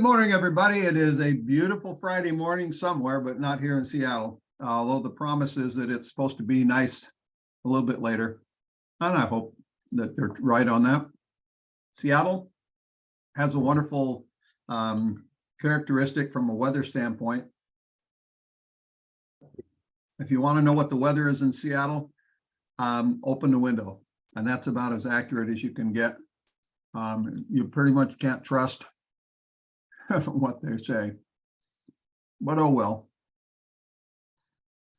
Good morning, everybody. It is a beautiful Friday morning somewhere, but not here in Seattle. Although the promise is that it's supposed to be nice a little bit later. And I hope that they're right on that. Seattle has a wonderful characteristic from a weather standpoint. If you want to know what the weather is in Seattle, open the window. And that's about as accurate as you can get. You pretty much can't trust what they say, but oh well.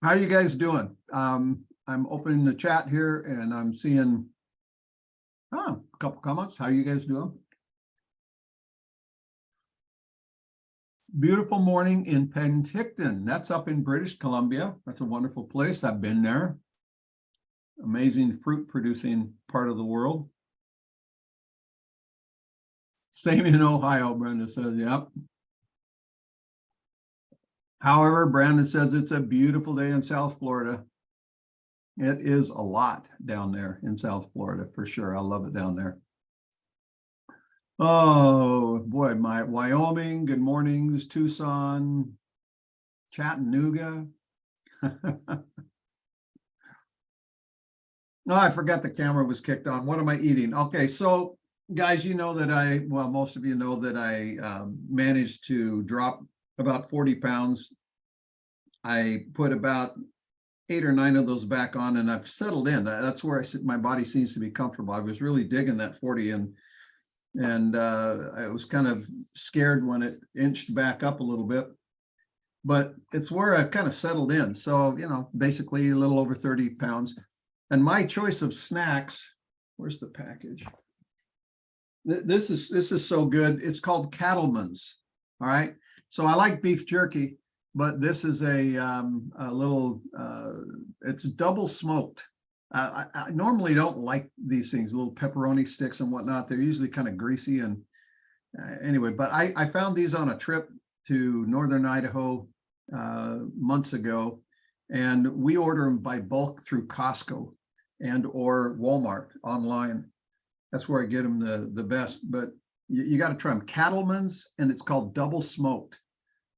How are you guys doing? I'm opening the chat here and I'm seeing a couple comments. How are you guys doing? Beautiful morning in Penticton. That's up in British Columbia. That's a wonderful place. I've been there. Amazing fruit producing part of the world. Same in Ohio, Brenda says, yep. However, Brandon says it's a beautiful day in South Florida. It is a lot down there in South Florida, for sure. I love it down there. Oh, boy, my Wyoming, good mornings, Tucson, Chattanooga. No, I forgot the camera was kicked on. What am I eating? Okay, so guys, you know that most of you know that I managed to drop about 40 pounds. I put about 8 or 9 of those back on and I've settled in. That's where my body seems to be comfortable. I was really digging that 40 and I was kind of scared when it inched back up a little bit, but it's where I've kind of settled in. So, you know, basically a little over 30 pounds. And my choice of snacks, where's the package? This is so good. It's called Cattleman's. All right. So I like beef jerky, but this is a little, it's double smoked. I normally don't like these things, little pepperoni sticks and whatnot. They're usually kind of greasy and anyway, but I found these on a trip to Northern Idaho months ago, and we order them by bulk through Costco and or Walmart online. That's where I get them the best, but you got to try them. Cattleman's, and it's called double smoked.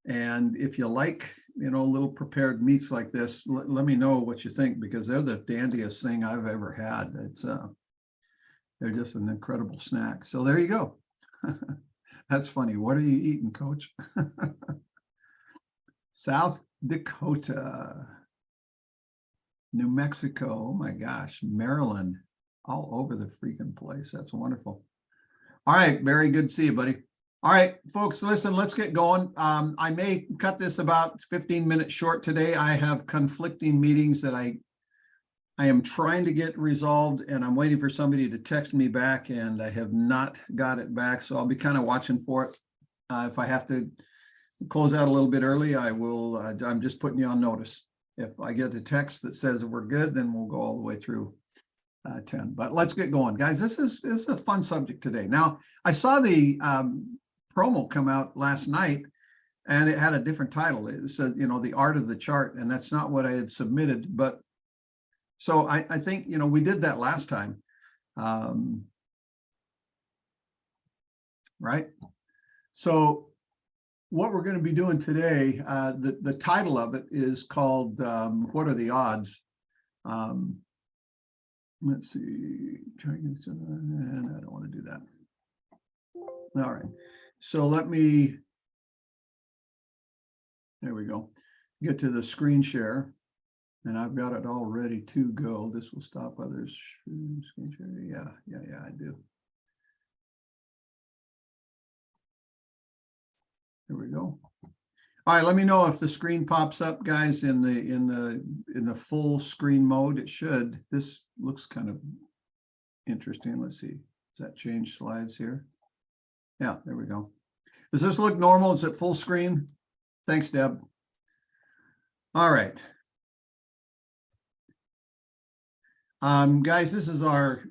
And if you like, you know, little prepared meats like this, let me know what you think, because they're the dandiest thing I've ever had. It's they're just an incredible snack. So there you go. That's funny. What are you eating, Coach? South Dakota, New Mexico. Oh my gosh, Maryland. All over the freaking place. That's wonderful. All right, very good to see you, buddy. All right, folks, listen, let's get going. I may cut this about 15 minutes short today. I have conflicting meetings that I am trying to get resolved, and I'm waiting for somebody to text me back, and I have not got it back, so I'll be kind of watching for it. If I have to close out a little bit early, I will. I'm just putting you on notice. If I get a text that says we're good, then we'll go all the way through 10. But let's get going, guys. This is a fun subject today. Now, I saw the promo come out last night, and it had a different title. It said, you know, the art of the chart, and that's not what I had submitted. But so I think, you know, we did that last time, right? So what we're going to be doing today, the title of it is called "What Are the Odds?" Let's see, and I don't want to do that. All right, so let me, there we go, get to the screen share, and I've got it all ready to go. This will stop others. Screen share, yeah, I do. There we go. All right, let me know if the screen pops up, guys, in the full screen mode. It should. This looks kind of interesting. Let's see. Does that change slides here? Yeah, there we go. Does this look normal? Is it full screen? Thanks, Deb. All right. Guys, this is our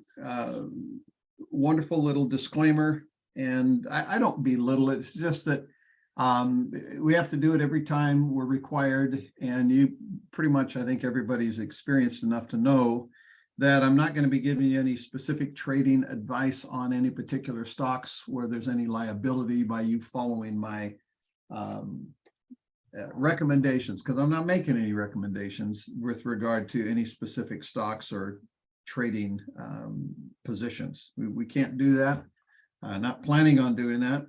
wonderful little disclaimer, and I don't belittle it. It's just that we have to do it every time we're required, and you pretty much, I think everybody's experienced enough to know that I'm not going to be giving you any specific trading advice on any particular stocks where there's any liability by you following my recommendations, because I'm not making any recommendations with regard to any specific stocks or trading positions. We can't do that. Not planning on doing that.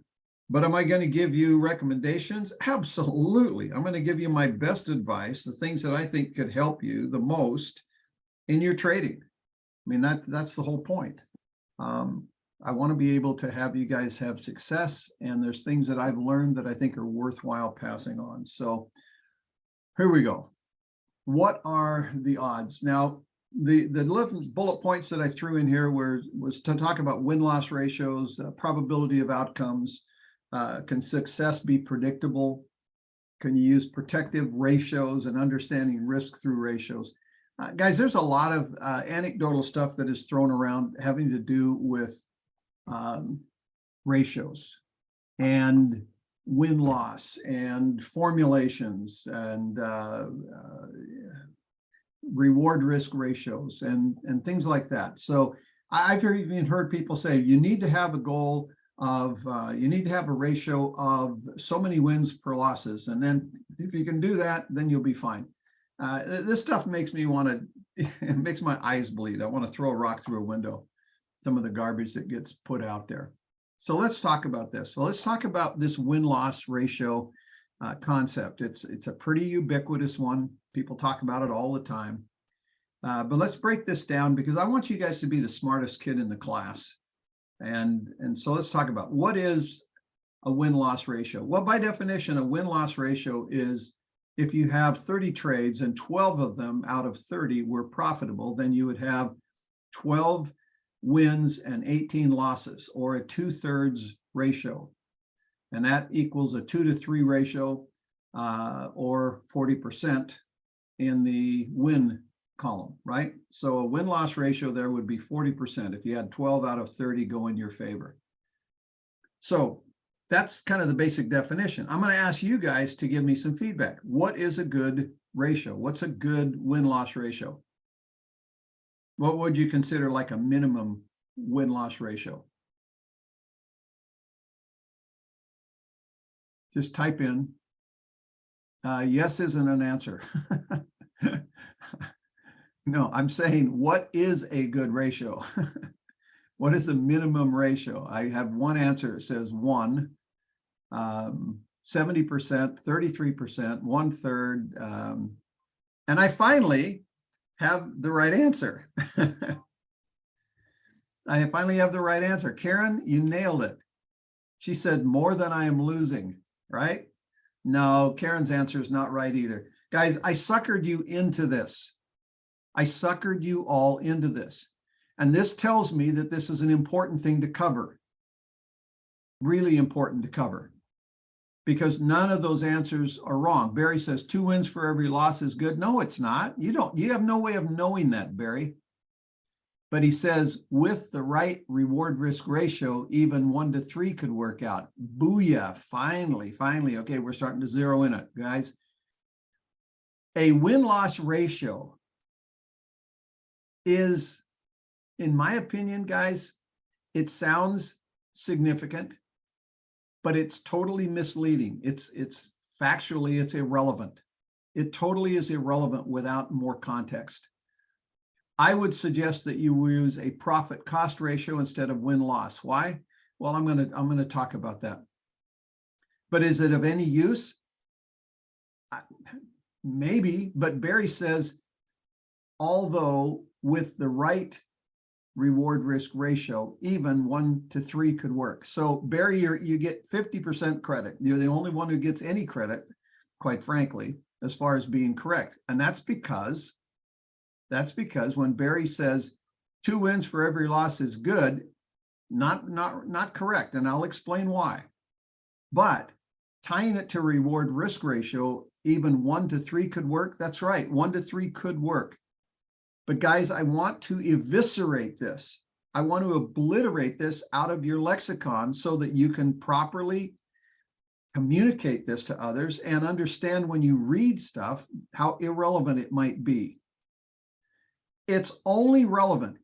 But am I going to give you recommendations? Absolutely. I'm going to give you my best advice, the things that I think could help you the most in your trading. I mean, that's the whole point. I want to be able to have you guys have success, and there's things that I've learned that I think are worthwhile passing on. So here we go. What are the odds? Now, the bullet points that I threw in here was to talk about win-loss ratios, probability of outcomes. Can success be predictable? Can you use protective ratios and understanding risk through ratios? Guys, there's a lot of anecdotal stuff that is thrown around having to do with ratios and win-loss and formulations and reward-risk ratios and things like that. So I've even heard people say you need to have a goal of you need to have a ratio of so many wins per losses, and then if you can do that, then you'll be fine. This stuff makes me want to, it makes my eyes bleed. I want to throw a rock through a window, some of the garbage that gets put out there. So let's talk about this. So let's talk about this win-loss ratio concept. It's a pretty ubiquitous one. People talk about it all the time. But let's break this down, because I want you guys to be the smartest kid in the class. And so let's talk about, what is a win-loss ratio? Well, by definition, a win-loss ratio is if you have 30 trades and 12 of them out of 30 were profitable, then you would have 12 wins and 18 losses, or a 2/3 ratio. And that equals a 2-to-3 ratio, or 40% in the win column, right? So a win-loss ratio there would be 40% if you had 12 out of 30 go in your favor. So that's kind of the basic definition. I'm going to ask you guys to give me some feedback. What is a good ratio? What's a good win-loss ratio? What would you consider like a minimum win-loss ratio? Just type in. Yes isn't an answer. No, I'm saying, what is a good ratio? What is the minimum ratio? I have one answer. It says 1, 70%, 33%, 1/3. And I finally have the right answer. I finally have the right answer. Karen, you nailed it. She said more than I am losing, right? No, Karen's answer is not right either. Guys, I suckered you into this. I suckered you all into this. And this tells me that this is an important thing to cover. Really important to cover. Because none of those answers are wrong. Barry says 2 wins for every loss is good. No, it's not. You have no way of knowing that, Barry. But he says with the right reward risk ratio, even 1-to-3 could work out. Booyah, finally. Okay, we're starting to zero in it, guys. A win-loss ratio is, in my opinion, guys, it sounds significant, but it's totally misleading. It's factually, it's irrelevant. It totally is irrelevant without more context. I would suggest that you use a profit cost ratio instead of win-loss. Why? Well, I'm going to talk about that. But is it of any use? Maybe, but Barry says, although with the right reward risk ratio, even 1-to-3 could work. So Barry, you get 50% credit. You're the only one who gets any credit, quite frankly, as far as being correct. And that's because when Barry says 2 wins for every loss is good, not correct. And I'll explain why. But tying it to reward risk ratio, even 1-to-3 could work. That's right. 1-to-3 could work. But guys, I want to eviscerate this. I want to obliterate this out of your lexicon so that you can properly communicate this to others and understand when you read stuff how irrelevant it might be. It's only relevant,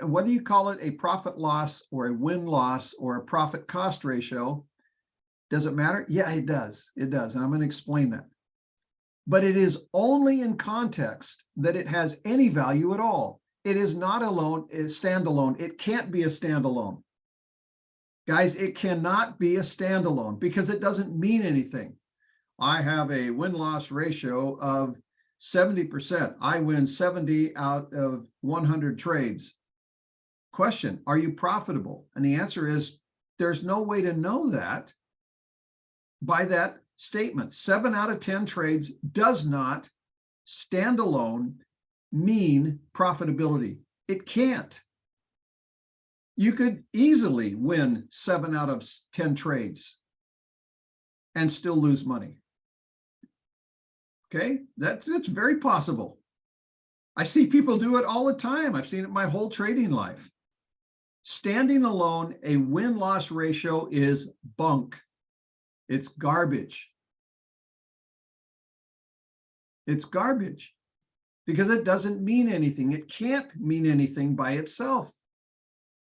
whether you call it a profit loss or a win loss or a profit cost ratio, does it matter? Yeah, it does. It does. And I'm going to explain that. But it is only in context that it has any value at all. It is not alone, it's standalone. It can't be a standalone. Guys, it cannot be a standalone because it doesn't mean anything. I have a win-loss ratio of 70%. I win 70 out of 100 trades. Question, are you profitable? And the answer is, there's no way to know that by that statement. 7 out of 10 trades does not standalone mean profitability. It can't. You could easily win 7 out of 10 trades and still lose money. Okay, that's very possible. I see people do it all the time. I've seen it my whole trading life. Standing alone, a win-loss ratio is bunk. It's garbage. It's garbage because it doesn't mean anything. It can't mean anything by itself.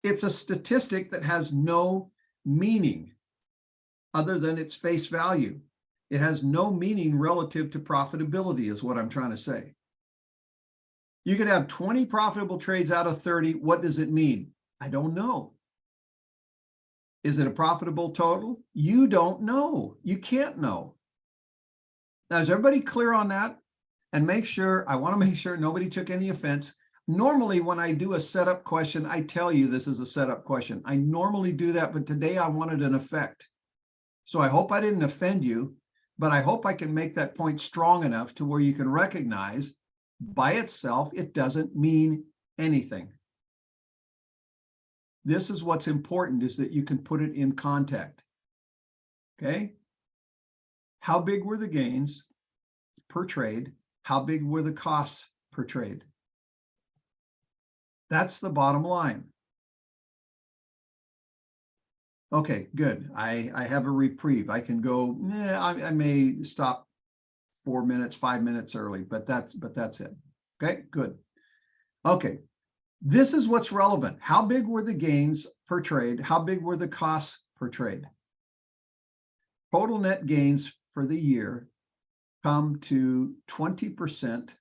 It's a statistic that has no meaning other than its face value. It has no meaning relative to profitability is what I'm trying to say. You could have 20 profitable trades out of 30. What does it mean? I don't know. Is it a profitable total? You don't know. You can't know. Now, is everybody clear on that? And I want to make sure nobody took any offense. Normally, when I do a setup question, I tell you this is a setup question. I normally do that, but today I wanted an effect. So I hope I didn't offend you, but I hope I can make that point strong enough to where you can recognize by itself, it doesn't mean anything. This is what's important, is that you can put it in context. Okay? How big were the gains per trade? How big were the costs per trade? That's the bottom line. Okay, good. I have a reprieve. I can go, I may stop 4 minutes, 5 minutes early, but that's it. Okay, good. Okay, this is what's relevant. How big were the gains per trade? How big were the costs per trade? Total net gains for the year come to 20%,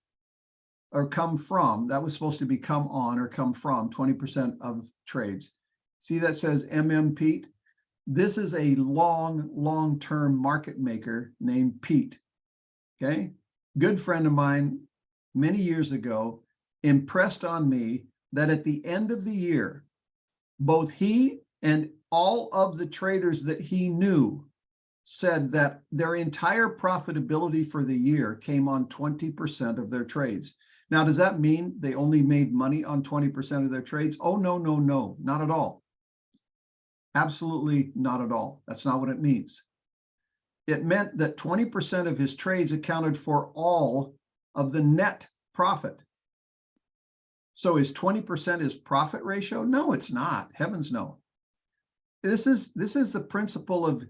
or come from, that was supposed to be come on or come from 20% of trades. See that says Pete? This is a long-term market maker named Pete. Okay, good friend of mine many years ago impressed on me that at the end of the year, both he and all of the traders that he knew said that their entire profitability for the year came on 20% of their trades. Now, does that mean they only made money on 20% of their trades? Oh, no, not at all. Absolutely not at all. That's not what it means. It meant that 20% of his trades accounted for all of the net profit. So is 20% his profit ratio? No, it's not. Heavens no. This is the principle of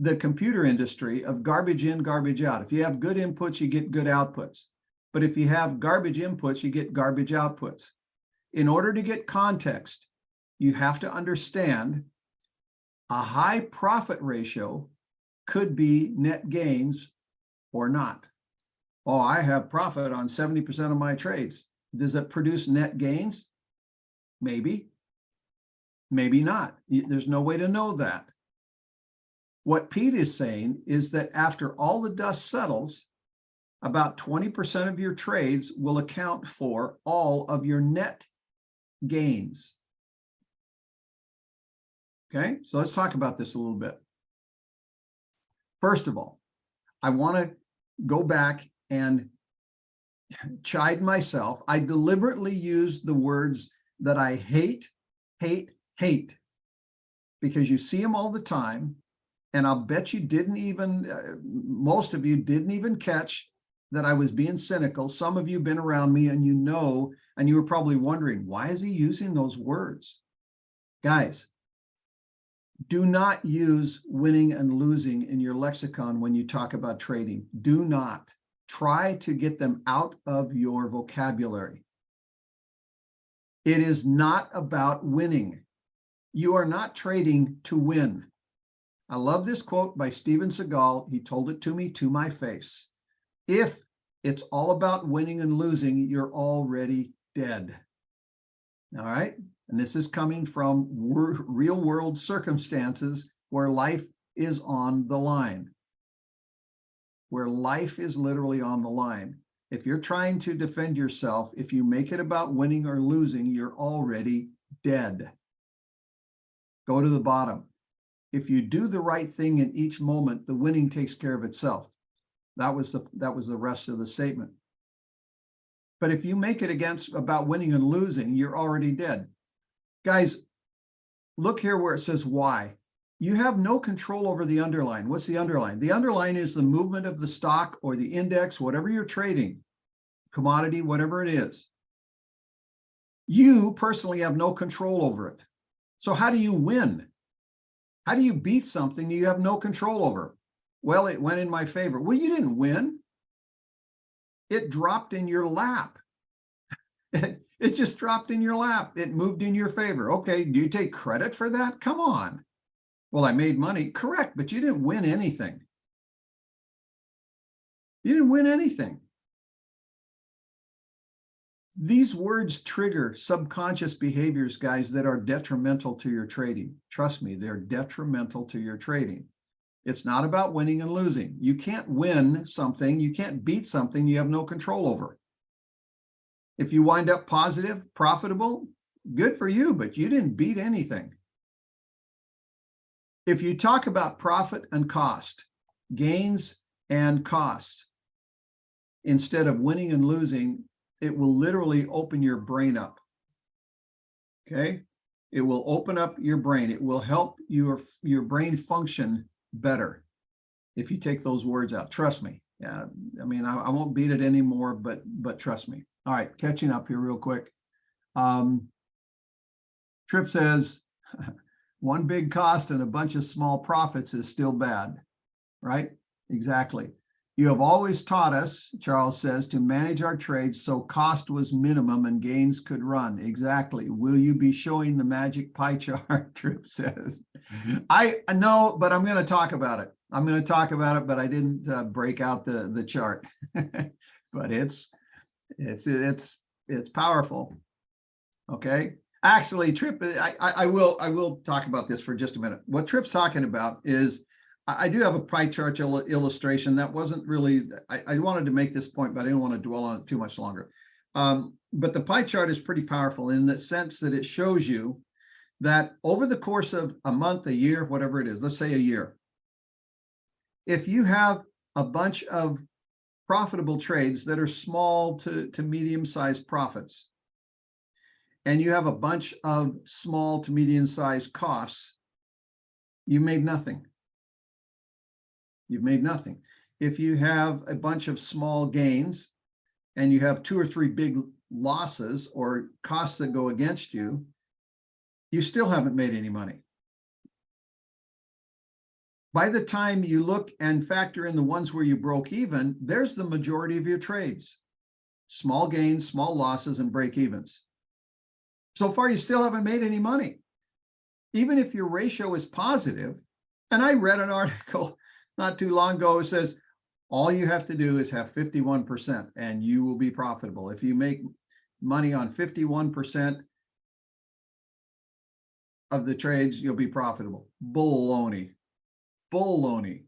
the computer industry of garbage in, garbage out. If you have good inputs, you get good outputs. But if you have garbage inputs, you get garbage outputs. In order to get context, you have to understand a high profit ratio could be net gains or not. Oh, I have profit on 70% of my trades. Does it produce net gains? Maybe. Maybe not. There's no way to know that. What Pete is saying is that after all the dust settles, about 20% of your trades will account for all of your net gains. Okay, so let's talk about this a little bit. First of all, I want to go back and chide myself. I deliberately used the words that I hate, because you see them all the time. And I'll bet you didn't even, most of you didn't even catch that I was being cynical. Some of you have been around me and you know, and you were probably wondering, why is he using those words? Guys, do not use winning and losing in your lexicon when you talk about trading. Do not. Try to get them out of your vocabulary. It is not about winning. You are not trading to win. I love this quote by Steven Seagal. He told it to me to my face. If it's all about winning and losing, you're already dead. All right. And this is coming from real world circumstances where life is on the line, where life is literally on the line. If you're trying to defend yourself, if you make it about winning or losing, you're already dead. Go to the bottom. If you do the right thing in each moment, the winning takes care of itself. That was the rest of the statement. But if you make it about winning and losing, you're already dead. Guys, look here where it says why. You have no control over the underlying. What's the underlying? The underlying is the movement of the stock or the index, whatever you're trading, commodity, whatever it is. You personally have no control over it. So how do you win? How do you beat something you have no control over? Well, it went in my favor. Well, you didn't win. It dropped in your lap. It just dropped in your lap. It moved in your favor. Okay, do you take credit for that? Come on. Well, I made money. Correct, but you didn't win anything. You didn't win anything. These words trigger subconscious behaviors, guys, that are detrimental to your trading. Trust me, they're detrimental to your trading. It's not about winning and losing. You can't win something. You can't beat something you have no control over. If you wind up positive, profitable, good for you, but you didn't beat anything. If you talk about profit and cost, gains and costs, instead of winning and losing, it will literally open your brain up. Okay? It will open up your brain. It will help your brain function better if you take those words out. Trust me. I mean, I won't beat it anymore, but trust me. All right, catching up here real quick. Tripp says, one big cost and a bunch of small profits is still bad, right? Exactly. You have always taught us, Charles says, to manage our trades so cost was minimum and gains could run. Exactly. Will you be showing the magic pie chart? Tripp says. I know, but I'm going to talk about it. I'm going to talk about it, but I didn't break out the chart. But it's powerful. Okay. Actually, Tripp, I will talk about this for just a minute. What Tripp's talking about is, I do have a pie chart illustration that wasn't really, I wanted to make this point, but I didn't want to dwell on it too much longer. But the pie chart is pretty powerful in the sense that it shows you that over the course of a month, a year, whatever it is, let's say a year, if you have a bunch of profitable trades that are small to medium-sized profits, and you have a bunch of small to medium-sized costs, you made nothing. You've made nothing. If you have a bunch of small gains and you have 2 or 3 big losses or costs that go against you, you still haven't made any money. By the time you look and factor in the ones where you broke even, there's the majority of your trades. Small gains, small losses, and break evens. So far, you still haven't made any money. Even if your ratio is positive, and I read an article not too long ago, it says, all you have to do is have 51% and you will be profitable. If you make money on 51% of the trades, you'll be profitable. Baloney. Baloney.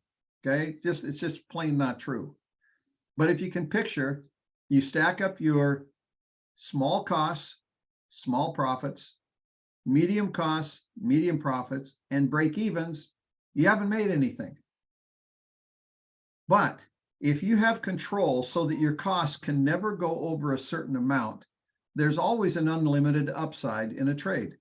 Okay? It's just plain not true. But if you can picture, you stack up your small costs, small profits, medium costs, medium profits, and break evens, you haven't made anything. But if you have control so that your costs can never go over a certain amount, there's always an unlimited upside in a trade,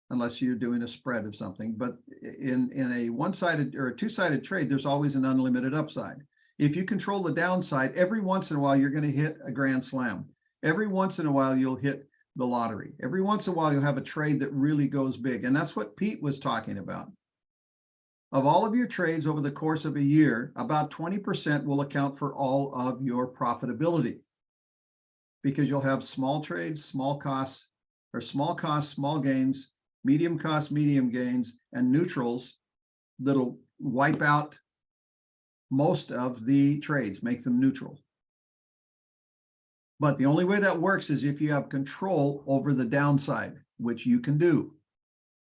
unless you're doing a spread of something. But in a one-sided or a two-sided trade, there's always an unlimited upside. If you control the downside, every once in a while, you're going to hit a grand slam. Every once in a while, you'll hit the lottery. Every once in a while, you'll have a trade that really goes big. And that's what Pete was talking about. Of all of your trades over the course of a year, about 20% will account for all of your profitability, because you'll have small trades, small costs, or small cost, small gains, medium cost, medium gains, and neutrals that'll wipe out most of the trades, make them neutral. But the only way that works is if you have control over the downside, which you can do.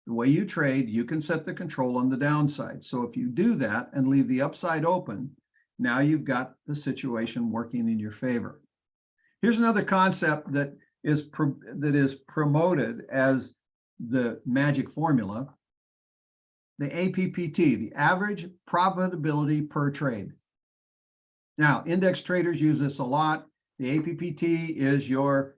The way you trade, you can set the control on the downside. So if you do that and leave the upside open, now you've got the situation working in your favor. Here's another concept that is promoted as the magic formula, the APPT, the average profitability per trade. Now, index traders use this a lot. The APPT is your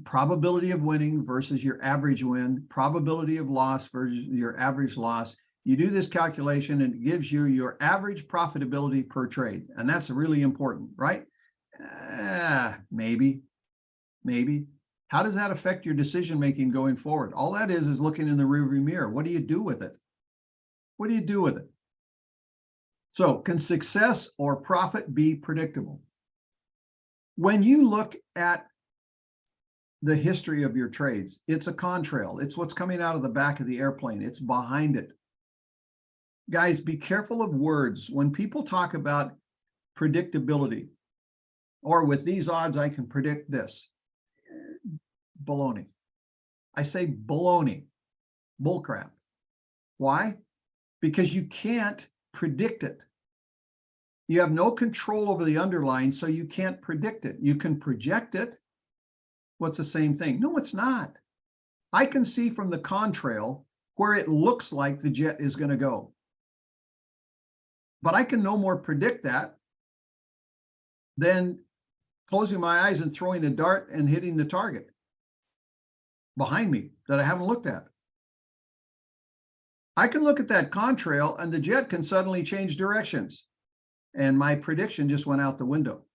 probability of winning versus your average win, probability of loss versus your average loss. You do this calculation and it gives you your average profitability per trade. And that's really important, right? Maybe. How does that affect your decision-making going forward? All that is looking in the rearview mirror. What do you do with it? What do you do with it? So can success or profit be predictable? When you look at the history of your trades, it's a contrail. It's what's coming out of the back of the airplane. It's behind it. Guys, be careful of words. When people talk about predictability, or with these odds, I can predict this. Baloney. I say baloney, bullcrap. Why? Because you can't predict it. You have no control over the underlying, so you can't predict it. You can project it. What's the same thing? No, it's not. I can see from the contrail where it looks like the jet is going to go. But I can no more predict that than closing my eyes and throwing a dart and hitting the target behind me that I haven't looked at. I can look at that contrail and the jet can suddenly change directions. And my prediction just went out the window.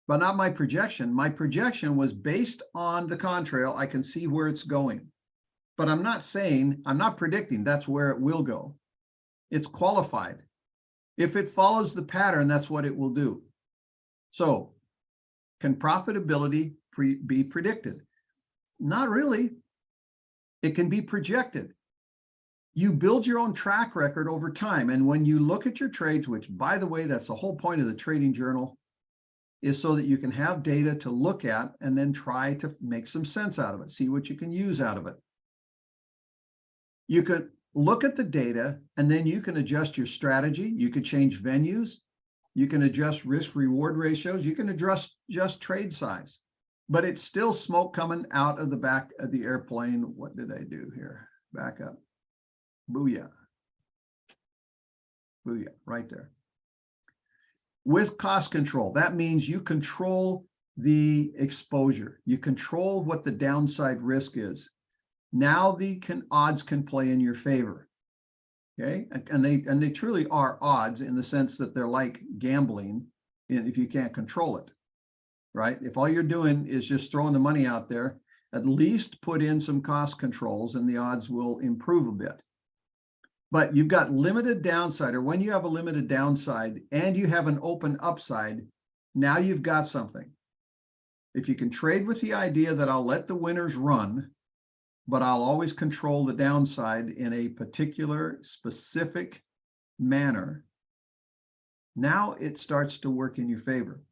But not my projection. My projection was based on the contrail. I can see where it's going. But I'm not predicting that's where it will go. It's qualified. If it follows the pattern, that's what it will do. So, can profitability be predicted? Not really. It can be projected. You build your own track record over time. And when you look at your trades, which, by the way, that's the whole point of the trading journal, is so that you can have data to look at and then try to make some sense out of it, see what you can use out of it. You can look at the data and then you can adjust your strategy. You could change venues. You can adjust risk-reward ratios. You can adjust trade size. But it's still smoke coming out of the back of the airplane. What did I do here? Back up. Booyah. Booyah, right there. With cost control, that means you control the exposure. You control what the downside risk is. Now the odds can play in your favor. Okay, and they truly are odds in the sense that they're like gambling if you can't control it, right? If all you're doing is just throwing the money out there, at least put in some cost controls and the odds will improve a bit. But you've got limited downside, or when you have a limited downside and you have an open upside, now you've got something. If you can trade with the idea that I'll let the winners run, but I'll always control the downside in a particular specific manner, now it starts to work in your favor.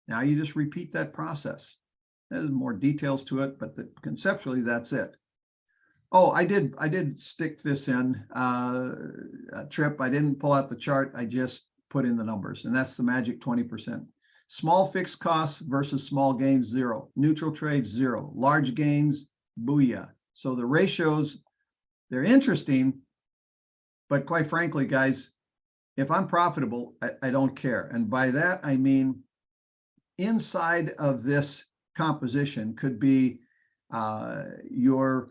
Now you just repeat that process. There's more details to it, but conceptually that's it. Oh, I did stick this in a trip. I didn't pull out the chart. I just put in the numbers, and that's the magic 20%. Small fixed costs versus small gains, 0. Neutral trades, 0. Large gains, booyah. So the ratios, they're interesting, but quite frankly, guys, if I'm profitable, I don't care. And by that, I mean, inside of this composition could be your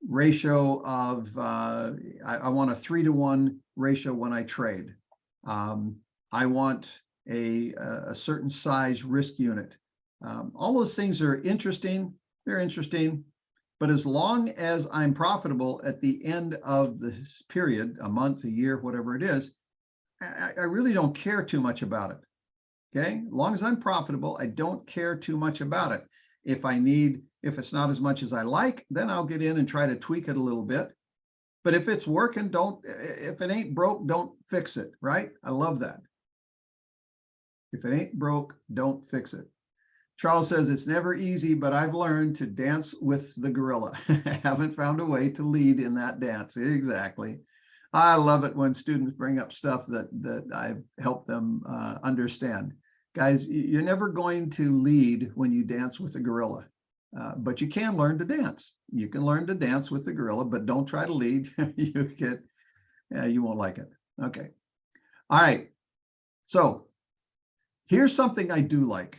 ratio of, I want a 3-to-1 ratio when I trade. I want a certain size risk unit. All those things are interesting. They're interesting. But as long as I'm profitable at the end of this period, a month, a year, whatever it is, I really don't care too much about it. Okay? As long as I'm profitable, I don't care too much about it. If it's not as much as I like, then I'll get in and try to tweak it a little bit. But if it's working, if it ain't broke, don't fix it, right? I love that. If it ain't broke, don't fix it. Charles says, it's never easy, but I've learned to dance with the gorilla. Haven't found a way to lead in that dance. Exactly. I love it when students bring up stuff that I've helped them understand. Guys, you're never going to lead when you dance with a gorilla, but you can learn to dance. You can learn to dance with the gorilla, but don't try to lead. You won't like it. Okay. All right. So here's something I do like.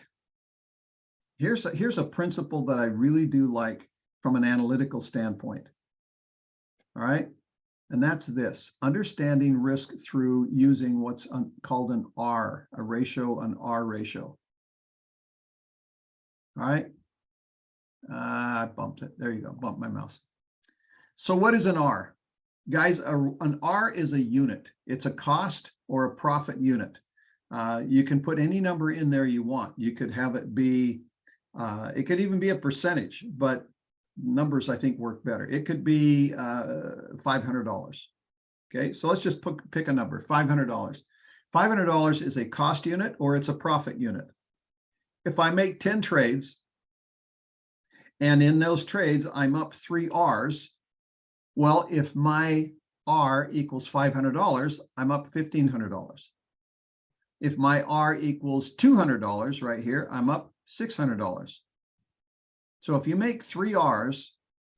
Here's a principle that I really do like from an analytical standpoint. All right. And that's this: understanding risk through using what's called an R, a ratio, an R ratio. All right. I bumped it. There you go. Bumped my mouse. So what is an R? Guys, an R is a unit. It's a cost or a profit unit. You can put any number in there you want. You could have it be, it could even be a percentage, but numbers I think work better. It could be $500. Okay, so let's just pick a number, $500. $500 is a cost unit or it's a profit unit. If I make 10 trades and in those trades I'm up 3 R's, well, if my R equals $500, I'm up $1,500. If my R equals $200 right here, I'm up $600. So if you make 3 R's,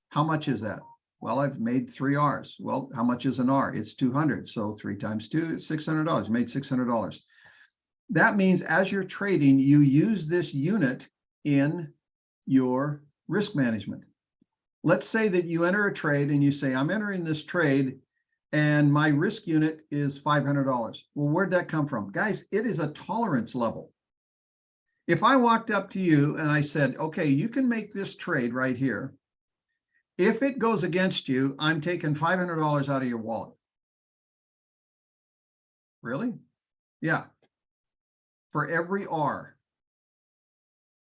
how much is that? Well, I've made 3 R's. Well, how much is an R? It's 200. So 3 times 2 is $600. You made $600. That means as you're trading, you use this unit in your risk management. Let's say that you enter a trade and you say, I'm entering this trade and my risk unit is $500. Well, where'd that come from? Guys, it is a tolerance level. If I walked up to you and I said, okay, you can make this trade right here. If it goes against you, I'm taking $500 out of your wallet. Really? Yeah. For every R.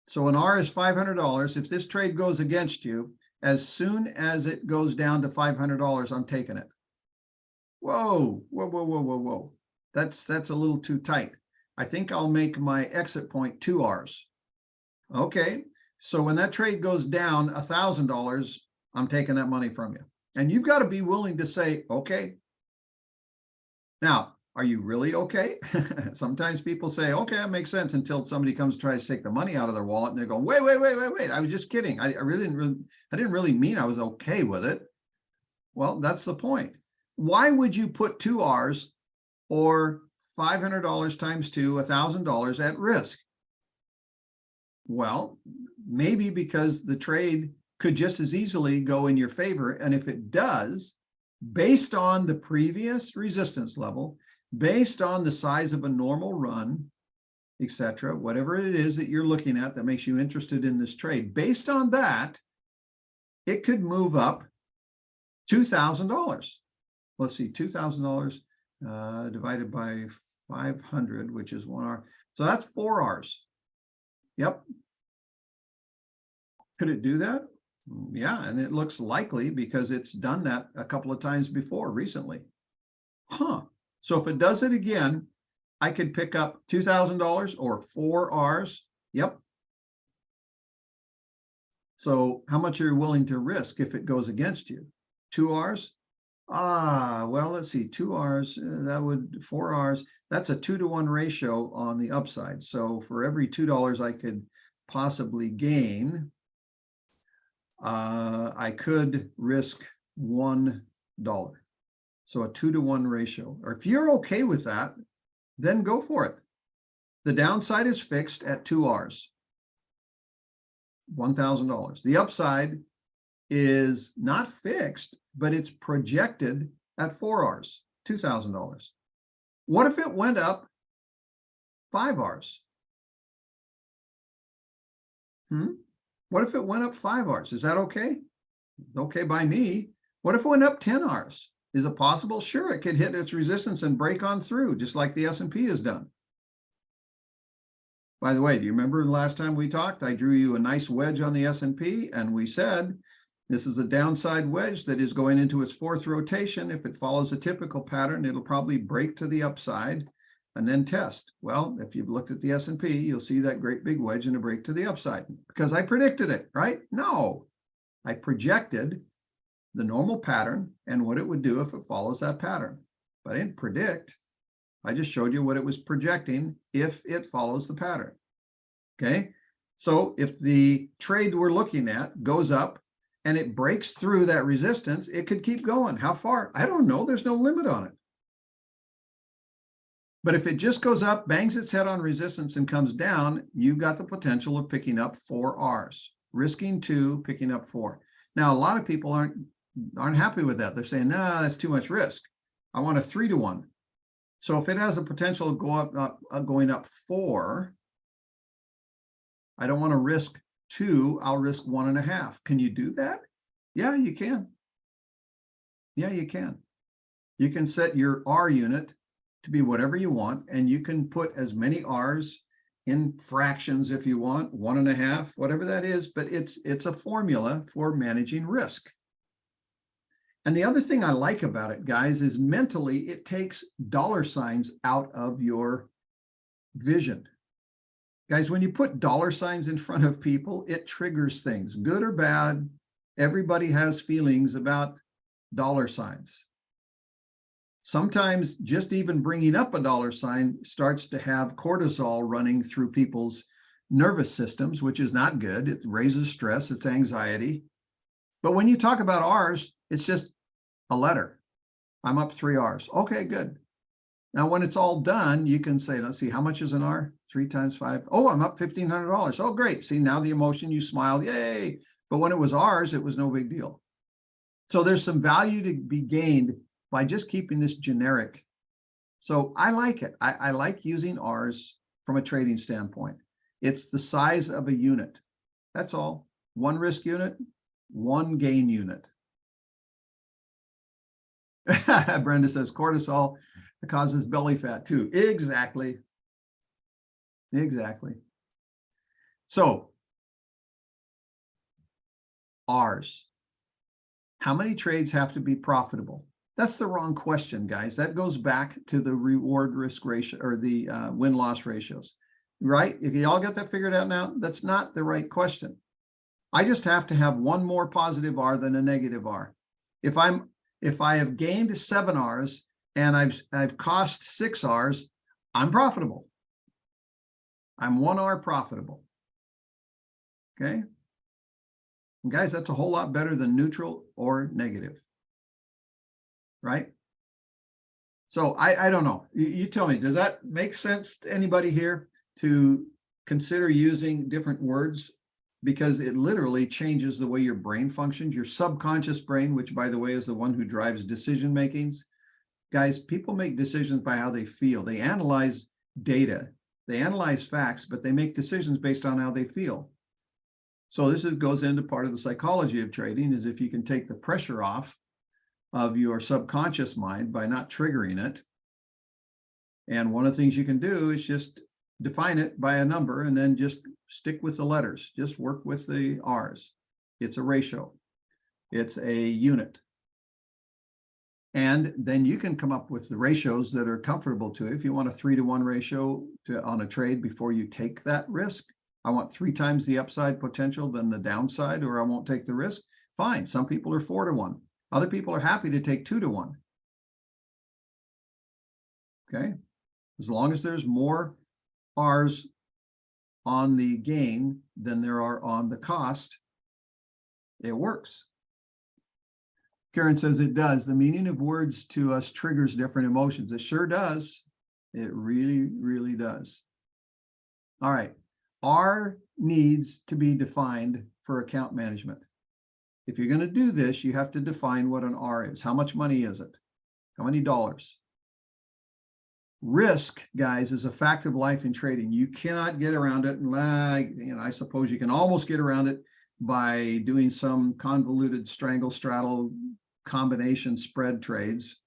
So an R is $500. If this trade goes against you, as soon as it goes down to $500, I'm taking it. Whoa, whoa, whoa, whoa, whoa, whoa. That's a little too tight. I think I'll make my exit point 2 R's. Okay, so when that trade goes down $1,000, I'm taking that money from you. And you've got to be willing to say, okay. Now, are you really okay? Sometimes people say, okay, that makes sense, until somebody comes to try to take the money out of their wallet and they're going, wait, I was just kidding. I didn't really mean I was okay with it. Well, that's the point. Why would you put 2 R's or $500 times 2, $1,000 at risk? Well, maybe because the trade could just as easily go in your favor. And if it does, based on the previous resistance level, based on the size of a normal run, etc., whatever it is that you're looking at that makes you interested in this trade, based on that, it could move up $2,000. Let's see, $2,000 divided by 500, which is 1 R. So that's 4 R's. Yep. Could it do that? Yeah, and it looks likely because it's done that a couple of times before recently. Huh. So if it does it again, I could pick up $2,000 or 4 R's. Yep. So how much are you willing to risk if it goes against you? 2 R's? Well, let's see, 2 R's, that would 4 R's. That's a 2-to-1 ratio on the upside. So for every $2 I could possibly gain, I could risk $1. So a 2-to-1 ratio. Or if you're okay with that, then go for it. The downside is fixed at 2 R's, $1,000. The upside is not fixed, but it's projected at 4 R's, $2,000. What if it went up 5 R's? What if it went up 5 R's? Is that okay? Okay by me. What if it went up 10 R's? Is it possible? Sure, it could hit its resistance and break on through, just like the S&P has done. By the way, do you remember the last time we talked? I drew you a nice wedge on the S&P, and we said this is a downside wedge that is going into its fourth rotation. If it follows a typical pattern, it'll probably break to the upside and then test. Well, if you've looked at the S&P, you'll see that great big wedge and a break to the upside because I predicted it, right? No, I projected the normal pattern and what it would do if it follows that pattern. But I didn't predict. I just showed you what it was projecting if it follows the pattern. Okay, so if the trade we're looking at goes up and it breaks through that resistance, it could keep going. How far? I don't know. There's no limit on it. But if it just goes up, bangs its head on resistance and comes down, you've got the potential of picking up 4 R's, risking 2, picking up 4. Now, a lot of people aren't happy with that. They're saying, no, that's too much risk. I want a 3-to-1. So if it has a potential of going up 4, I don't want to risk 2. I'll risk 1.5. Can you do that? Yeah, you can. Yeah, you can. You can set your R unit to be whatever you want, and you can put as many R's in fractions if you want, 1.5, whatever that is, but it's a formula for managing risk. And the other thing I like about it, guys, is mentally it takes dollar signs out of your vision. Guys, when you put dollar signs in front of people, it triggers things, good or bad. Everybody has feelings about dollar signs. Sometimes just even bringing up a dollar sign starts to have cortisol running through people's nervous systems, which is not good. It raises stress, it's anxiety. But when you talk about R's, it's just a letter. I'm up 3 R's. Okay, good. Now, when it's all done, you can say, let's see, how much is an R? 3 times 5. Oh, I'm up $1,500. Oh, great. See, now the emotion, you smiled, yay. But when it was R's, it was no big deal. So there's some value to be gained by just keeping this generic. So I like it. I like using R's from a trading standpoint. It's the size of a unit. That's all. 1 risk unit, 1 gain unit. Brenda says cortisol causes belly fat too. Exactly. Exactly. So R's. How many trades have to be profitable? That's the wrong question, guys. That goes back to the reward risk ratio or the win-loss ratios, right? If you all got that figured out now, that's not the right question. I just have to have 1 more positive R than a negative R. If I have gained 7 R's and I've cost 6 R's, I'm profitable. I'm 1 R profitable. Okay. And guys, that's a whole lot better than neutral or negative. Right? So I don't know. You tell me, does that make sense to anybody here to consider using different words? Because it literally changes the way your brain functions, your subconscious brain, which, by the way, is the one who drives decision makings. Guys, people make decisions by how they feel. They analyze data, they analyze facts, but they make decisions based on how they feel. So this goes into part of the psychology of trading, is if you can take the pressure off of your subconscious mind by not triggering it. And one of the things you can do is just define it by a number and then just stick with the letters. Just work with the R's. It's a ratio. It's a unit. And then you can come up with the ratios that are comfortable to you. If you want a 3-to-1 ratio on a trade before you take that risk, I want 3 times the upside potential than the downside, or I won't take the risk. Fine. Some people are 4-to-1. Other people are happy to take 2-to-1. Okay. As long as there's more R's on the gain than there are on the cost, it works. Karen says it does. The meaning of words to us triggers different emotions. It sure does. It really, really does. All right. R needs to be defined for account management. If you're going to do this, you have to define what an R is. How much money is it? How many dollars? Risk, guys, is a fact of life in trading. You cannot get around it. And I suppose you can almost get around it by doing some convoluted strangle straddle combination spread trades.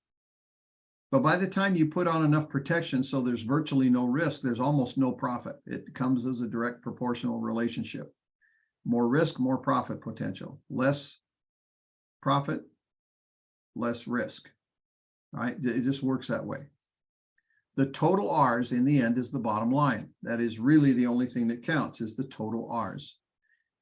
But by the time you put on enough protection, so there's virtually no risk, there's almost no profit. It comes as a direct proportional relationship. More risk, more profit potential. Less profit, less risk. All right, it just works that way. The total R's in the end is the bottom line. That is really the only thing that counts, is the total R's.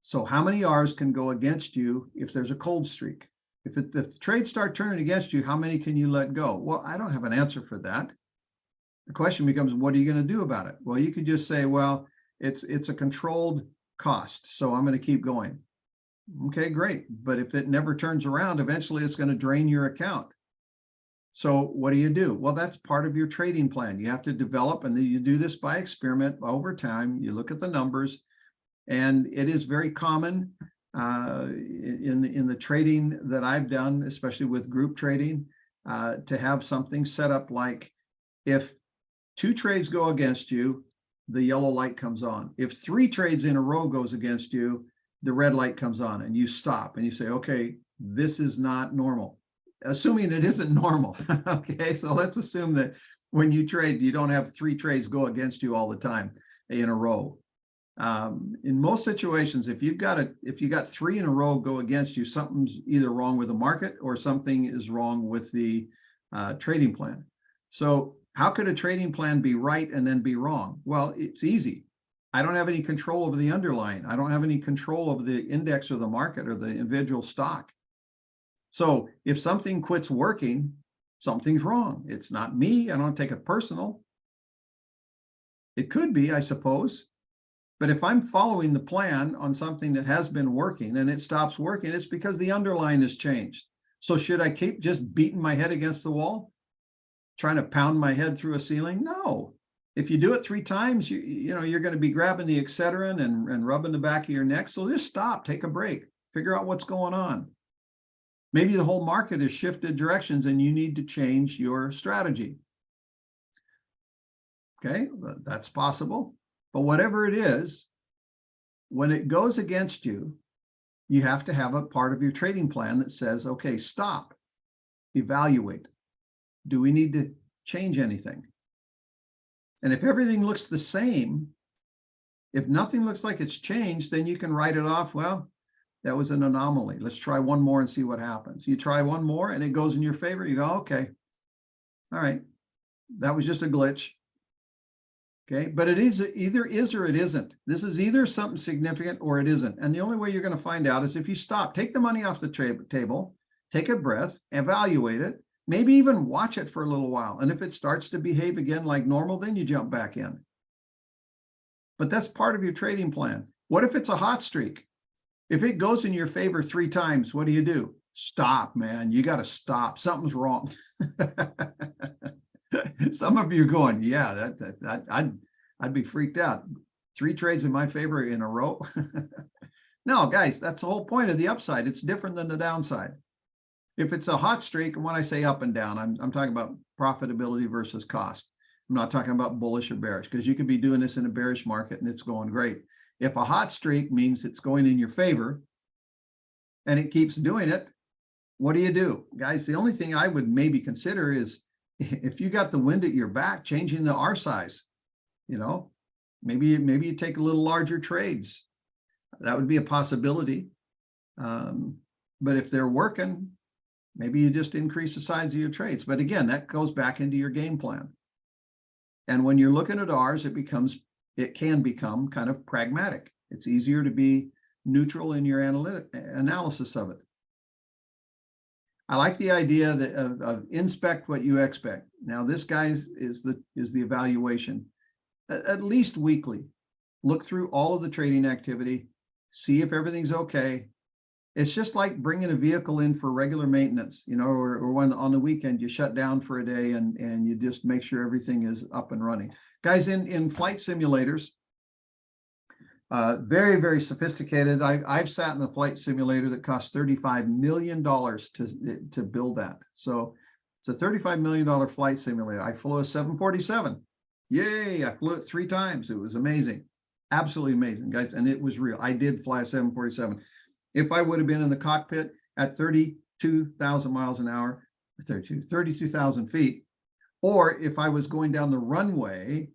So how many R's can go against you if there's a cold streak? If the trades start turning against you, how many can you let go? Well, I don't have an answer for that. The question becomes, what are you going to do about it? Well, you could just say, well, it's a controlled cost, so I'm going to keep going. Okay, great. But if it never turns around, eventually it's going to drain your account. So what do? Well, that's part of your trading plan. You have to develop, and you do this by experiment over time. You look at the numbers, and it is very common in the trading that I've done, especially with group trading, to have something set up like, if 2 trades go against you, the yellow light comes on. If 3 trades in a row goes against you, the red light comes on, and you stop and you say, okay, this is not normal. Assuming it isn't normal. Okay, so let's assume that when you trade, you don't have 3 trades go against you all the time in a row. In most situations, if you got 3 in a row go against you, something's either wrong with the market or something is wrong with the trading plan. So how could a trading plan be right and then be wrong? Well, it's easy. I don't have any control over the underlying. I don't have any control over the index or the market or the individual stock. So if something quits working, something's wrong. It's not me. I don't take it personal. It could be, I suppose. But if I'm following the plan on something that has been working and it stops working, it's because the underlying has changed. So should I keep just beating my head against the wall, trying to pound my head through a ceiling? No. If you do it 3 times, you're going to be grabbing the Excedrin and rubbing the back of your neck. So just stop, take a break, figure out what's going on. Maybe the whole market has shifted directions and you need to change your strategy. Okay, that's possible. But whatever it is, when it goes against you, you have to have a part of your trading plan that says, okay, stop, evaluate. Do we need to change anything? And if everything looks the same, if nothing looks like it's changed, then you can write it off. Well, that was an anomaly. Let's try one more and see what happens. You try one more and it goes in your favor. You go, okay, all right, that was just a glitch. Okay, but it is either is or it isn't. This is either something significant or it isn't. And the only way you're going to find out is if you stop, take the money off the table, take a breath, evaluate it, maybe even watch it for a little while. And if it starts to behave again like normal, then you jump back in. But that's part of your trading plan. What if it's a hot streak? If it goes in your favor 3 times, what do? Stop, man. You got to stop. Something's wrong. Some of you are going, yeah, I'd be freaked out. 3 trades in my favor in a row. No, guys, that's the whole point of the upside. It's different than the downside. If it's a hot streak, and when I say up and down, I'm talking about profitability versus cost. I'm not talking about bullish or bearish, because you could be doing this in a bearish market and it's going great. If a hot streak means it's going in your favor and it keeps doing it, what do? Guys, the only thing I would maybe consider is, if you got the wind at your back, changing the R size, maybe you take a little larger trades. That would be a possibility. But if they're working, maybe you just increase the size of your trades. But again, that goes back into your game plan. And when you're looking at R's, it can become kind of pragmatic. It's easier to be neutral in your analysis of it. I like the idea that of inspect what you expect. Now, this, guys, is the evaluation. At least weekly, look through all of the trading activity, see if everything's okay. It's just like bringing a vehicle in for regular maintenance, or when on the weekend you shut down for a day and you just make sure everything is up and running. Guys, in flight simulators, very, very sophisticated. I've sat in a flight simulator that cost $35 million to build that. So it's a $35 million flight simulator. I flew a 747. Yay, I flew it 3 times. It was amazing. Absolutely amazing, guys. And it was real. I did fly a 747. If I would have been in the cockpit at 32,000 miles an hour, 32,000 feet, Or if I was going down the runway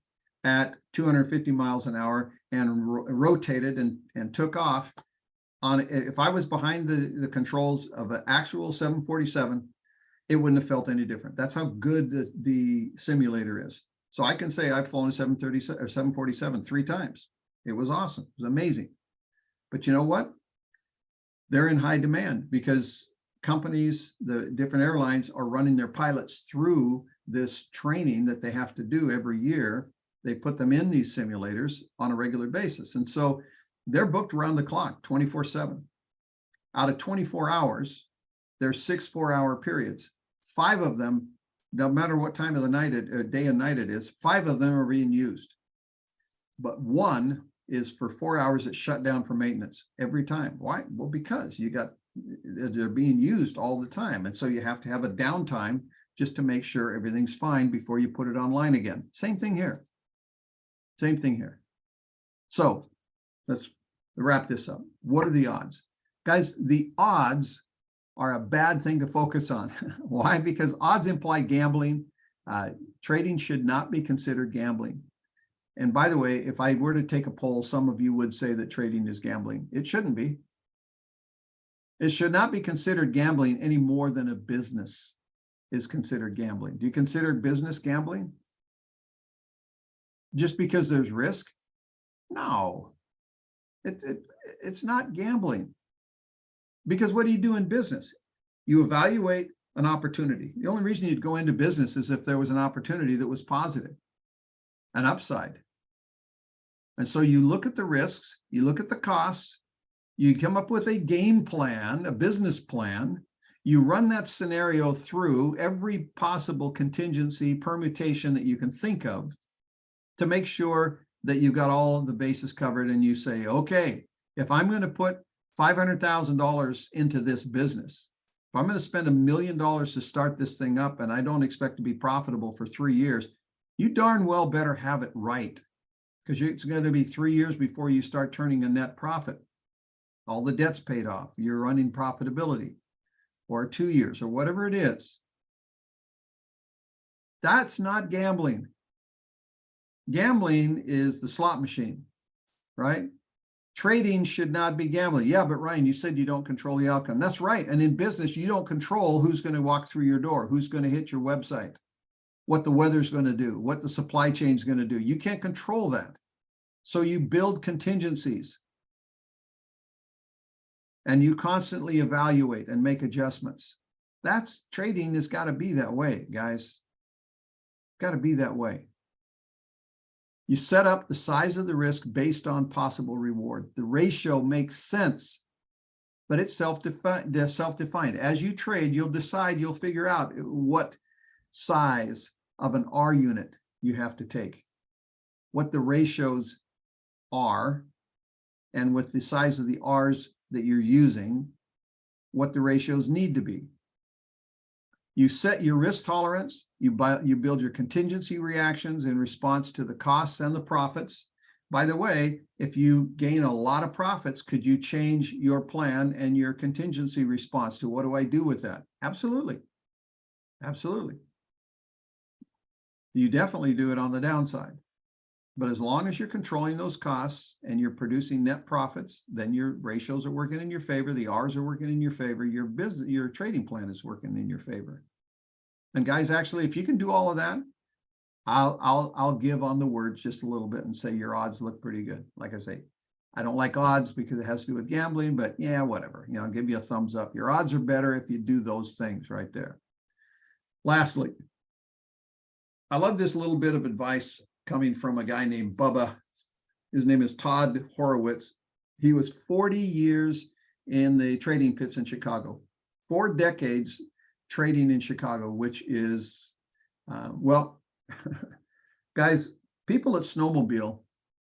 at 250 miles an hour and rotated and took off, if I was behind the controls of an actual 747, it wouldn't have felt any different. That's how good the simulator is. So I can say I've flown a 737 or 747 3 times. It was awesome. It was amazing. But you know what? They're in high demand because companies, the different airlines, are running their pilots through this training that they have to do every year. They put them in these simulators on a regular basis. And so they're booked around the clock, 24/7. Out of 24 hours, there's 6 4-hour periods. 5 of them, no matter what time of the night, day and night it is, 5 of them are being used. But 1 is for 4 hours it's shut down for maintenance every time. Why? Well, because they're being used all the time. And so you have to have a downtime just to make sure everything's fine before you put it online again. Same thing here. Same thing here. So let's wrap this up. What are the odds? Guys, the odds are a bad thing to focus on. Why? Because odds imply gambling. Trading should not be considered gambling. And by the way, if I were to take a poll, some of you would say that trading is gambling. It shouldn't be. It should not be considered gambling any more than a business is considered gambling. Do you consider business gambling? Just because there's risk? No, it's not gambling. Because what do you do in business? You evaluate an opportunity. The only reason you'd go into business is if there was an opportunity that was positive, an upside. And so you look at the risks, you look at the costs, you come up with a game plan, a business plan, you run that scenario through every possible contingency permutation that you can think of to make sure that you've got all of the bases covered, and you say, okay, if I'm going to put $500,000 into this business, if I'm going to spend $1 million to start this thing up and I don't expect to be profitable for 3 years, you darn well better have it right, because it's going to be 3 years before you start turning a net profit. All the debt's paid off. You're running profitability, or 2 years, or whatever it is. That's not gambling. Gambling is the slot machine, right? Trading should not be gambling. Yeah, but Ryan, you said you don't control the outcome. That's right. And in business, you don't control who's going to walk through your door, who's going to hit your website, what the weather's going to do, what the supply chain is going to do. You can't control that. So you build contingencies. And you constantly evaluate and make adjustments. That's trading has got to be that way, guys. Got to be that way. You set up the size of the risk based on possible reward. The ratio makes sense, but it's self-defined. As you trade, you'll decide, you'll figure out what size of an R unit you have to take, what the ratios are, and with the size of the R's that you're using, what the ratios need to be. You set your risk tolerance, you build your contingency reactions in response to the costs and the profits. By the way, if you gain a lot of profits, could you change your plan and your contingency response to what do I do with that? Absolutely. Absolutely. You definitely do it on the downside. But as long as you're controlling those costs and you're producing net profits, then your ratios are working in your favor. The R's are working in your favor. Your business, your trading plan is working in your favor. And guys, actually, if you can do all of that, I'll give on the words just a little bit and say your odds look pretty good. Like I say, I don't like odds because it has to do with gambling, but yeah, whatever. You know, I'll give you a thumbs up. Your odds are better if you do those things right there. Lastly, I love this little bit of advice coming from a guy named Bubba. His name is Todd Horowitz. He was 40 years in the trading pits in Chicago, 4 decades trading in Chicago, which is, well, guys, people at Snowmobile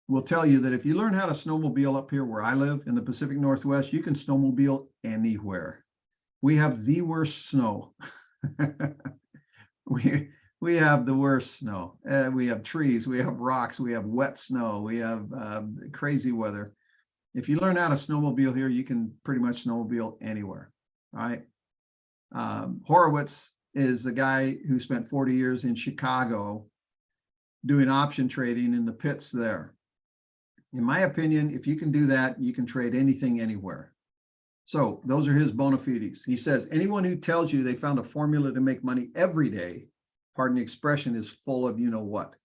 will tell you that if you learn how to snowmobile up here where I live in the Pacific Northwest, you can snowmobile anywhere. We have the worst snow. We have the worst snow. We have trees, we have rocks, we have wet snow, we have crazy weather. If you learn how to snowmobile here, you can pretty much snowmobile anywhere, right? Horowitz is the guy who spent 40 years in Chicago doing option trading in the pits there. In my opinion, if you can do that, you can trade anything, anywhere. So those are his bona fides. He says, anyone who tells you they found a formula to make money every day, pardon the expression, is full of you-know-what.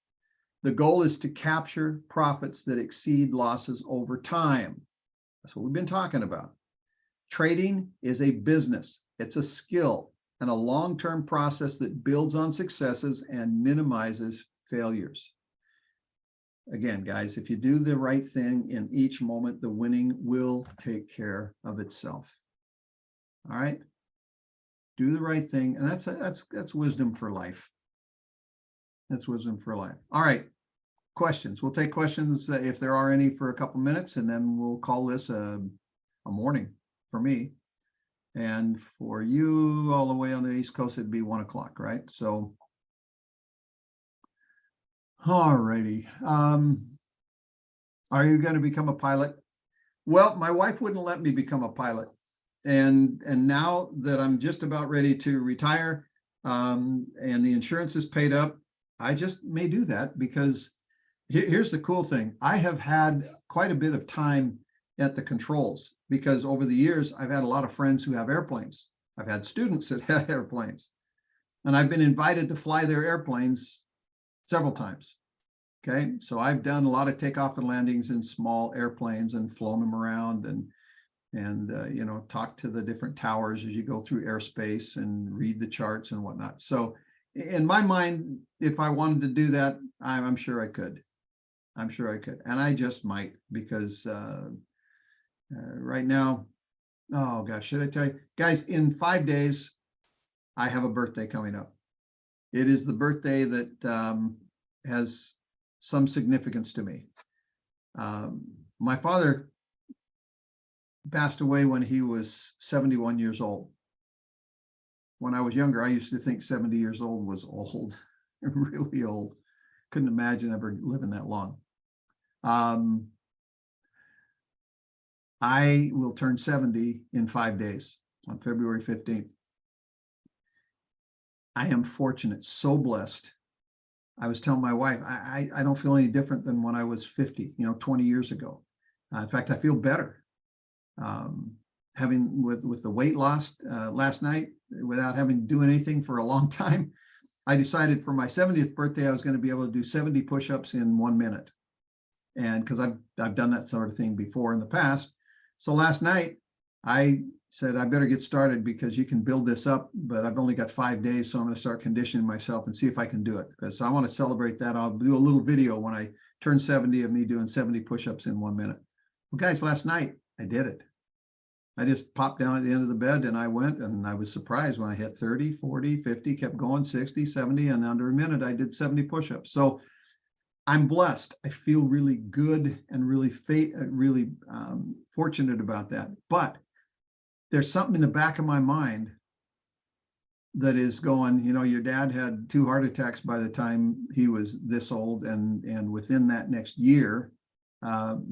The goal is to capture profits that exceed losses over time. That's what we've been talking about. Trading is a business. It's a skill and a long-term process that builds on successes and minimizes failures. Again, guys, if you do the right thing in each moment, the winning will take care of itself. All right? Do the right thing, and that's wisdom for life. That's wisdom for life. All right. Questions. We'll take questions if there are any for a couple minutes, and then we'll call this a morning for me. And for you all the way on the East Coast, it'd be 1 o'clock, right? So, all righty. Are you going to become a pilot? Well, my wife wouldn't let me become a pilot. And now that I'm just about ready to retire, and the insurance is paid up, I just may do that, because here's the cool thing. I have had quite a bit of time at the controls, because over the years, I've had a lot of friends who have airplanes. I've had students that have airplanes, and I've been invited to fly their airplanes several times. Okay, so I've done a lot of takeoff and landings in small airplanes and flown them around, and you know, talk to the different towers as you go through airspace and read the charts and whatnot. So in my mind, if I wanted to do that, I'm sure I could. I'm sure I could, and I just might, because right now, oh gosh, should I tell you? Guys, in 5 days, I have a birthday coming up. It is the birthday that has some significance to me. My father passed away when he was 71 years old. When I was younger, I used to think 70 years old was old, really old. Couldn't imagine ever living that long. I will turn 70 in 5 days on February 15th. I am fortunate, so blessed. I was telling my wife, I don't feel any different than when I was 50, 20 years ago. In fact, I feel better. Having with the weight loss last night, without having to do anything for a long time, I decided for my 70th birthday, I was going to be able to do 70 push-ups in 1 minute. And because I've done that sort of thing before in the past. So last night, I said, I better get started, because you can build this up, but I've only got 5 days. So I'm going to start conditioning myself and see if I can do it. So I want to celebrate that. I'll do a little video when I turn 70 of me doing 70 push-ups in 1 minute. Well, guys, last night I did it. I just popped down at the end of the bed and I went, and I was surprised when I hit 30, 40, 50, kept going, 60, 70, and under a minute, I did 70 push-ups. So I'm blessed. I feel really good and really fortunate about that. But there's something in the back of my mind that is going, your dad had 2 heart attacks by the time he was this old, and within that next year,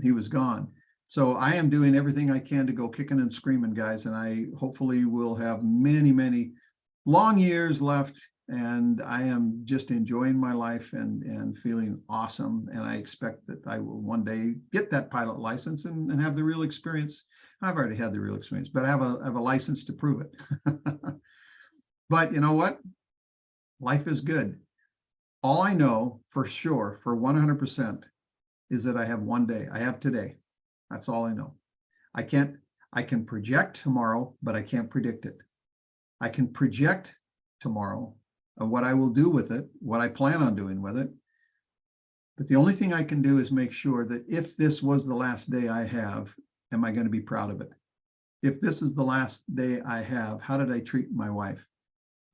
he was gone. So I am doing everything I can to go kicking and screaming, guys, and I hopefully will have many, many long years left, and I am just enjoying my life and feeling awesome. And I expect that I will one day get that pilot license and have the real experience. I've already had the real experience, but I have a license to prove it. But you know what? Life is good. All I know for sure, for 100%, is that I have one day. I have today. That's all I know. I can project tomorrow, but I can't predict it. I can project tomorrow of what I will do with it, what I plan on doing with it. But the only thing I can do is make sure that if this was the last day I have, am I going to be proud of it? If this is the last day I have, how did I treat my wife?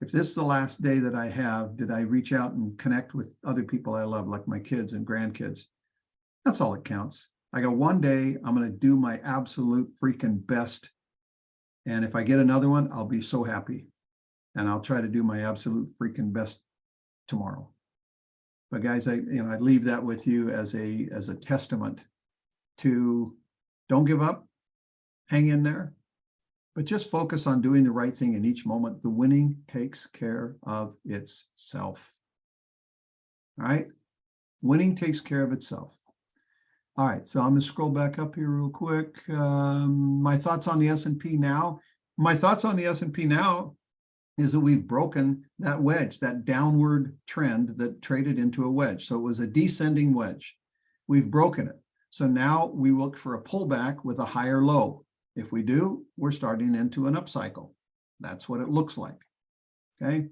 If this is the last day that I have, did I reach out and connect with other people I love, like my kids and grandkids? That's all that counts. I go, one day, I'm going to do my absolute freaking best. And if I get another one, I'll be so happy. And I'll try to do my absolute freaking best tomorrow. But guys, I leave that with you as a testament to don't give up, hang in there. but just focus on doing the right thing in each moment. The winning takes care of itself. All right. Winning takes care of itself. All right. So I'm going to scroll back up here real quick. My thoughts on the S&P now. My thoughts on the S&P now is that we've broken that wedge, that downward trend that traded into a wedge. So it was a descending wedge. We've broken it. So now we look for a pullback with a higher low. If we do, we're starting into an upcycle. That's what it looks like. Okay.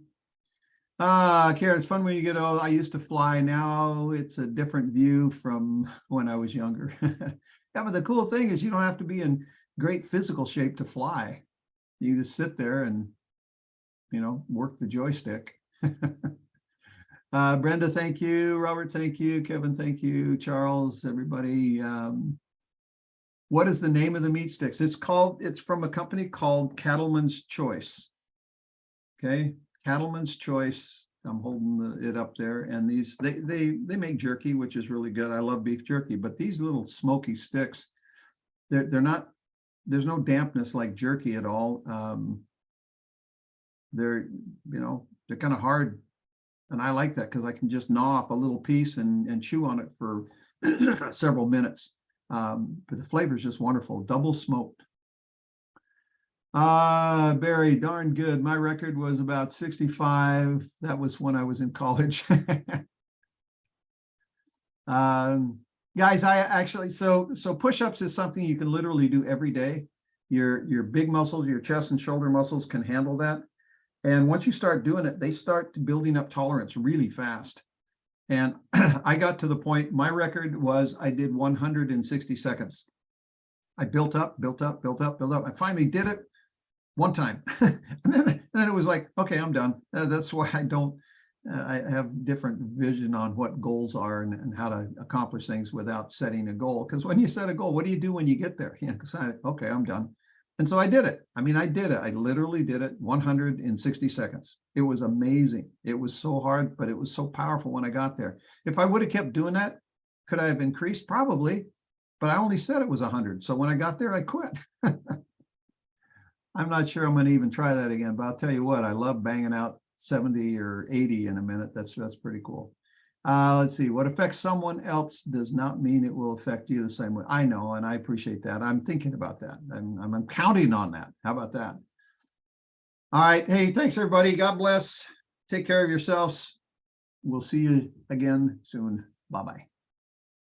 Karen, it's fun when you get old. I used to fly. Now it's a different view from when I was younger. Yeah, but the cool thing is you don't have to be in great physical shape to fly. You just sit there and, you know, work the joystick. Brenda, thank you. Robert, thank you. Kevin, thank you. Charles, everybody. What is the name of the meat sticks? It's from a company called Cattleman's Choice. Okay, Cattleman's Choice. I'm holding it up there, and these they make jerky, which is really good. I love beef jerky, but these little smoky sticks, they're not. There's no dampness like jerky at all. They're kind of hard, and I like that because I can just gnaw off a little piece and chew on it for several minutes. But the flavor is just wonderful. Double smoked. Barry, darn good. My record was about 65. That was when I was in college. Guys, I actually, so push-ups is something you can literally do every day. Your big muscles, your chest and shoulder muscles can handle that. And once you start doing it, they start building up tolerance really fast. And I got to the point, my record was I did 160 seconds. I built up. I finally did it one time. and then it was like, okay, I'm done. That's why I have different vision on what goals are and how to accomplish things without setting a goal. Because when you set a goal, what do you do when you get there? Okay, I'm done. And so I did it. I mean, I did it. I literally did it 160 seconds. It was amazing. It was so hard, but it was so powerful when I got there. If I would have kept doing that, could I have increased? Probably, but I only said it was 100. So when I got there, I quit. I'm not sure I'm going to even try that again, but I'll tell you what, I love banging out 70 or 80 in a minute. That's pretty cool. Let's see. What affects someone else does not mean it will affect you the same way. I know, and I appreciate that. I'm thinking about that. I'm counting on that. How about that? All right. Hey, thanks, everybody. God bless. Take care of yourselves. We'll see you again soon. Bye-bye.